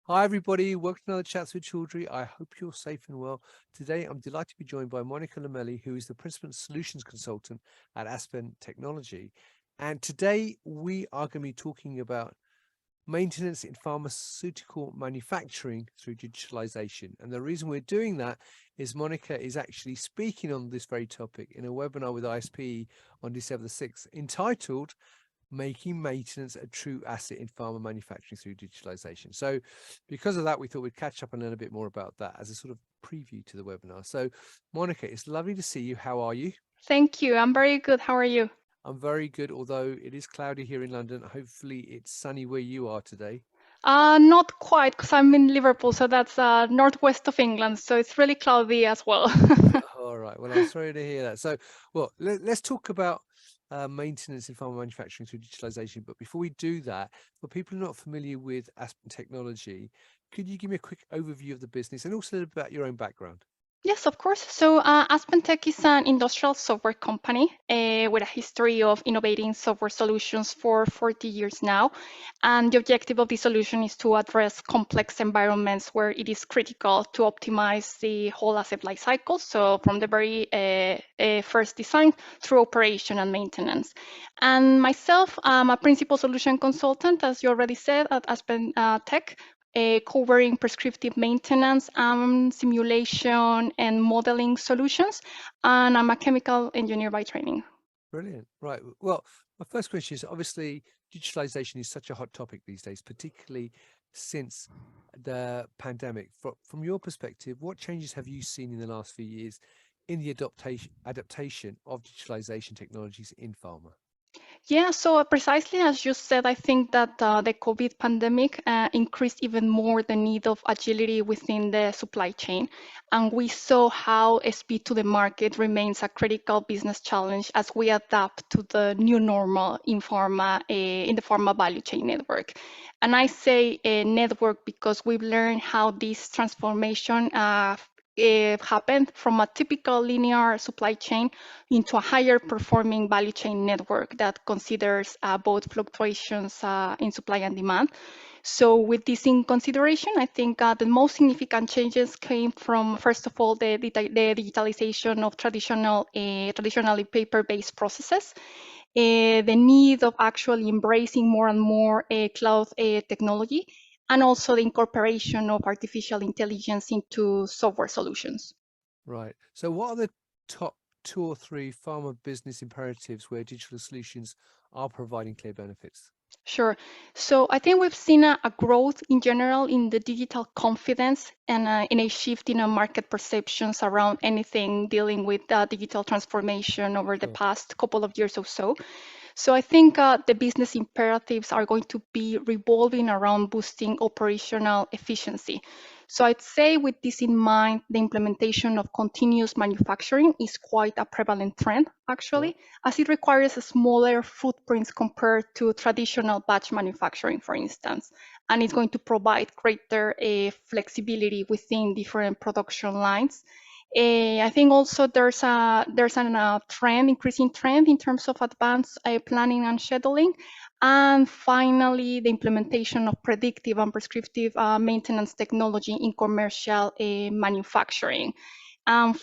Hi everybody, welcome to another Chats with Chaudhry. I hope you're safe and well. Today I'm delighted to be joined by Monica Lamelli, who is the Principal Solutions Consultant at Aspen Technology. And today we are going to be talking about maintenance in pharmaceutical manufacturing through digitalization. And the reason we're doing that is Monica is actually speaking on this very topic in a webinar with ISPE on December the 6th, entitled Making Maintenance a True Asset in Pharma Manufacturing Through Digitalization. So because of that, we thought we'd catch up and learn a bit more about that as a sort of preview to the webinar. So Monica, it's lovely to see you. How are you? Thank you. I'm very good. How are you? I'm very good, although it is cloudy here in London. Hopefully it's sunny where you are today. Not quite, because I'm in Liverpool, so that's northwest of England, so it's really cloudy as well. All right. Well, I'm sorry to hear that. So, well, let's talk about maintenance in pharma manufacturing through digitalization. But before we do that, for people who are not familiar with Aspen Technology, could you give me a quick overview of the business and also a little bit about your own background? Yes, of course. So AspenTech is an industrial software company with a history of innovating software solutions for 40 years now. And the objective of this solution is to address complex environments where it is critical to optimize the whole asset life cycle. So from the very first design through operation and maintenance. And myself, I'm a principal solution consultant, as you already said, at AspenTech, covering prescriptive maintenance, simulation, and modeling solutions. And I'm a chemical engineer by training. Brilliant. Right. Well, my first question is obviously digitalization is such a hot topic these days, particularly since the pandemic. From your perspective, what changes have you seen in the last few years in the adaptation of digitalization technologies in pharma? Yeah, so precisely as you said, I think that the COVID pandemic increased even more the need of agility within the supply chain. And we saw how speed to the market remains a critical business challenge as we adapt to the new normal in the pharma value chain network. And I say network because we've learned how this transformation happened from a typical linear supply chain into a higher performing value chain network that considers both fluctuations in supply and demand. So with this in consideration, I think the most significant changes came from, first of all, the digitalization of traditionally paper-based processes, the need of actually embracing more and more cloud technology, and also the incorporation of artificial intelligence into software solutions. Right. So what are the top two or three pharma business imperatives where digital solutions are providing clear benefits? Sure. So I think we've seen a growth in general in the digital confidence and in a shift in market perceptions around anything dealing with digital transformation over the Sure. past couple of years or so. So I think the business imperatives are going to be revolving around boosting operational efficiency. So I'd say with this in mind, the implementation of continuous manufacturing is quite a prevalent trend, Right. actually, as it requires a smaller footprints compared to traditional batch manufacturing, for instance. And it's going to provide greater flexibility within different production lines. I think also there's an trend, increasing trend in terms of advanced planning and scheduling, and finally the implementation of predictive and prescriptive maintenance technology in commercial manufacturing.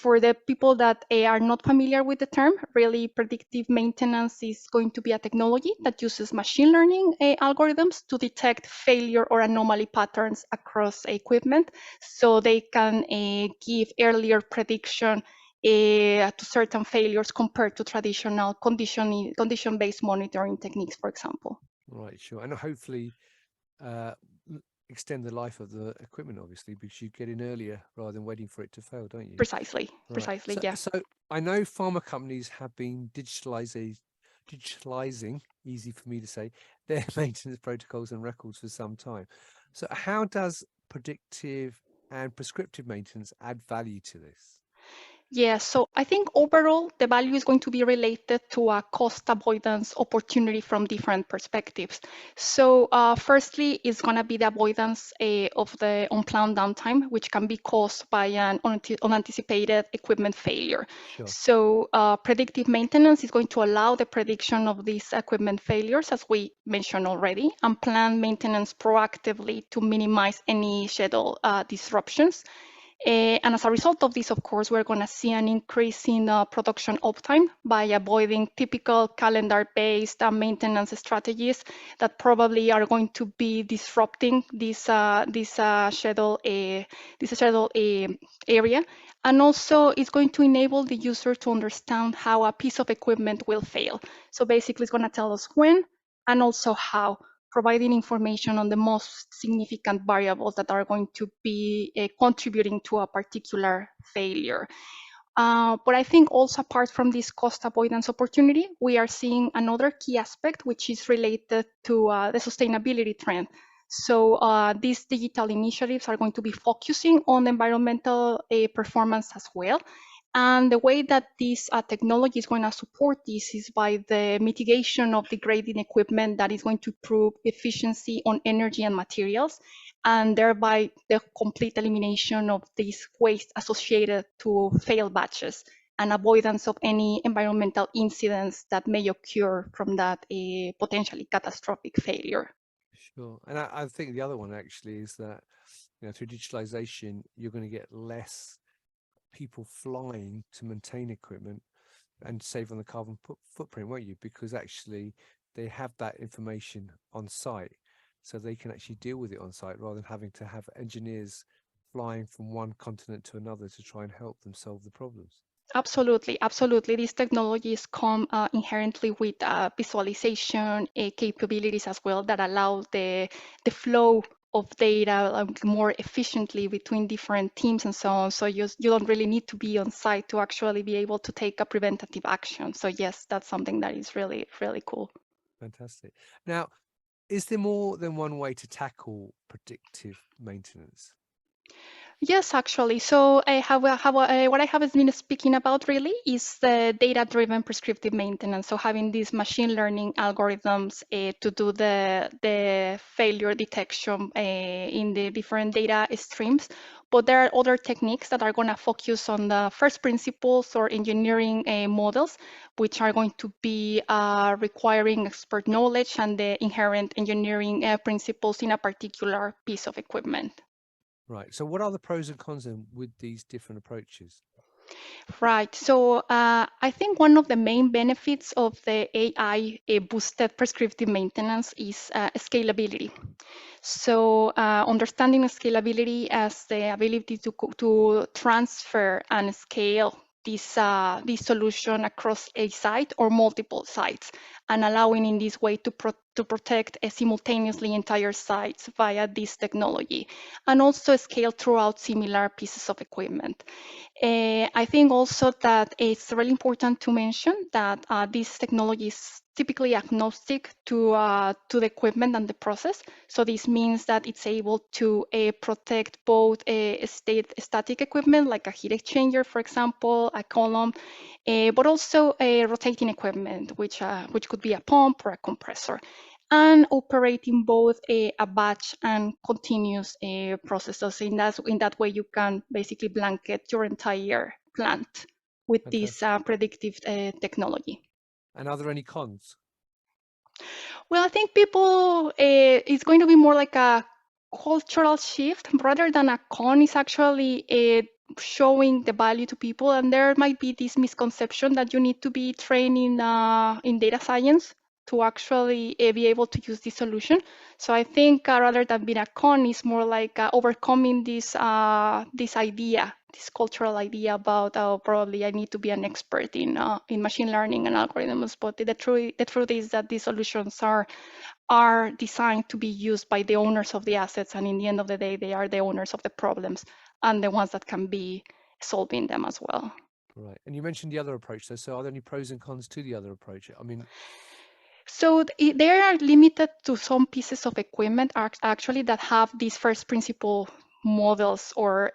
For the people that are not familiar with the term, really predictive maintenance is going to be a technology that uses machine learning algorithms to detect failure or anomaly patterns across equipment so they can give earlier prediction to certain failures compared to traditional condition-based monitoring techniques, for example. Right. Sure. And hopefully uh, extend the life of the equipment, obviously, because you get in earlier rather than waiting for it to fail, don't you? Precisely, Right. precisely, So, yeah. so I know pharma companies have been digitalizing, easy for me to say, their maintenance protocols and records for some time. So, how does predictive and prescriptive maintenance add value to this? Yeah, so I think overall the value is going to be related to a cost avoidance opportunity from different perspectives. So firstly, it's going to be the avoidance of the unplanned downtime, which can be caused by an unanticipated equipment failure. Sure. So predictive maintenance is going to allow the prediction of these equipment failures, as we mentioned already, and plan maintenance proactively to minimize any schedule disruptions. And as a result of this, of course, we're going to see an increase in production uptime by avoiding typical calendar-based maintenance strategies that probably are going to be disrupting this schedule area. And also, it's going to enable the user to understand how a piece of equipment will fail. So basically, it's going to tell us when and also how, providing information on the most significant variables that are going to be contributing to a particular failure. But I think also apart from this cost avoidance opportunity, we are seeing another key aspect, which is related to the sustainability trend. So these digital initiatives are going to be focusing on environmental performance as well. And the way that this technology is going to support this is by the mitigation of degrading equipment that is going to improve efficiency on energy and materials, and thereby the complete elimination of this waste associated to failed batches and avoidance of any environmental incidents that may occur from that potentially catastrophic failure. Sure. And I think the other one actually is that, through digitalization, you're going to get less people flying to maintain equipment and save on the carbon footprint, won't you? Because actually they have that information on site, so they can actually deal with it on site rather than having to have engineers flying from one continent to another to try and help them solve the problems. Absolutely, absolutely. These technologies come inherently with visualization capabilities as well that allow the flow of data more efficiently between different teams and so on. So you don't really need to be on site to actually be able to take a preventative action. So yes, that's something that is really, really cool. Fantastic. Now, is there more than one way to tackle predictive maintenance? Yes, actually. So what I have been speaking about really is the data-driven prescriptive maintenance. So having these machine learning algorithms to do the failure detection in the different data streams. But there are other techniques that are going to focus on the first principles or engineering models, which are going to be requiring expert knowledge and the inherent engineering principles in a particular piece of equipment. Right. So what are the pros and cons then with these different approaches? Right. So I think one of the main benefits of the AI boosted prescriptive maintenance is scalability. So understanding scalability as the ability to transfer and scale this solution across a site or multiple sites, and allowing in this way to protect simultaneously entire sites via this technology, and also scale throughout similar pieces of equipment. I think also that it's really important to mention that this technology is typically agnostic to the equipment and the process. So this means that it's able to protect both static equipment like a heat exchanger, for example, a column, but also rotating equipment, which could be a pump or a compressor, and operating both a batch and continuous processes. In that way, you can basically blanket your entire plant with this Fantastic. predictive technology. And are there any cons? Well, I think people, it's going to be more like a cultural shift rather than a con. Is actually showing the value to people, and there might be this misconception that you need to be trained in data science to actually be able to use this solution. So I think rather than being a con, is more like overcoming this idea, this cultural idea about probably I need to be an expert in machine learning and algorithms. But the truth is that these solutions are designed to be used by the owners of the assets, and in the end of the day, they are the owners of the problems and the ones that can be solving them as well. Right. And you mentioned the other approach though. So are there any pros and cons to the other approach? I mean, So they are limited to some pieces of equipment actually that have these first principle models or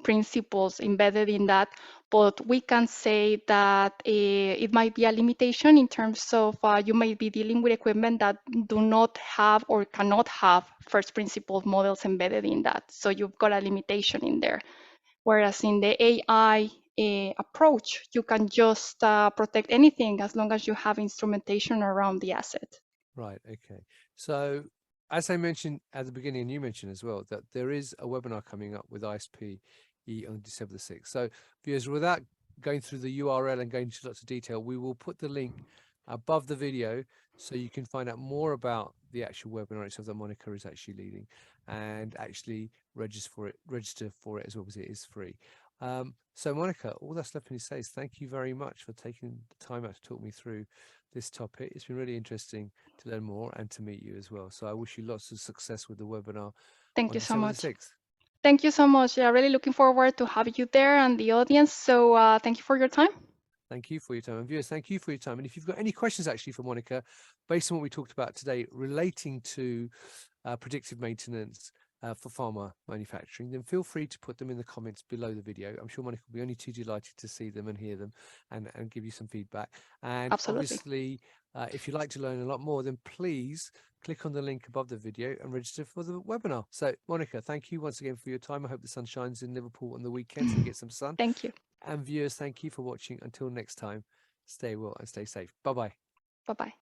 principles embedded in that. but we can say that it might be a limitation in terms of you might be dealing with equipment that do not have or cannot have first principle models embedded in that. So you've got a limitation in there. Whereas in the AI approach, you can just protect anything as long as you have instrumentation around the asset. Right. Okay. So as I mentioned at the beginning, and you mentioned as well, that there is a webinar coming up with ISPE on December the 6th. So viewers, without going through the URL and going into lots of detail, we will put the link above the video so you can find out more about the actual webinar itself that Monica is actually leading, and actually register for it as well, because it is free. So Monica, all that's left for me to say is thank you very much for taking the time out to talk me through this topic. It's been really interesting to learn more and to meet you as well. So I wish you lots of success with the webinar Thank on you so December the much. 6th. Thank you so much. Yeah, really looking forward to have you there and the audience. So thank you for your time. Thank you for your time. And viewers, thank you for your time. And if you've got any questions actually for Monica, based on what we talked about today relating to predictive maintenance for pharma manufacturing, then feel free to put them in the comments below the video. I'm sure Monica will be only too delighted to see them and hear them and give you some feedback. And Absolutely. obviously, if you'd like to learn a lot more, then please click on the link above the video and register for the webinar. So Monica, thank you once again for your time. I hope the sun shines in Liverpool on the weekend so you get some sun. Thank you. And viewers, thank you for watching. Until next time, stay well and stay safe. Bye-bye. Bye-bye.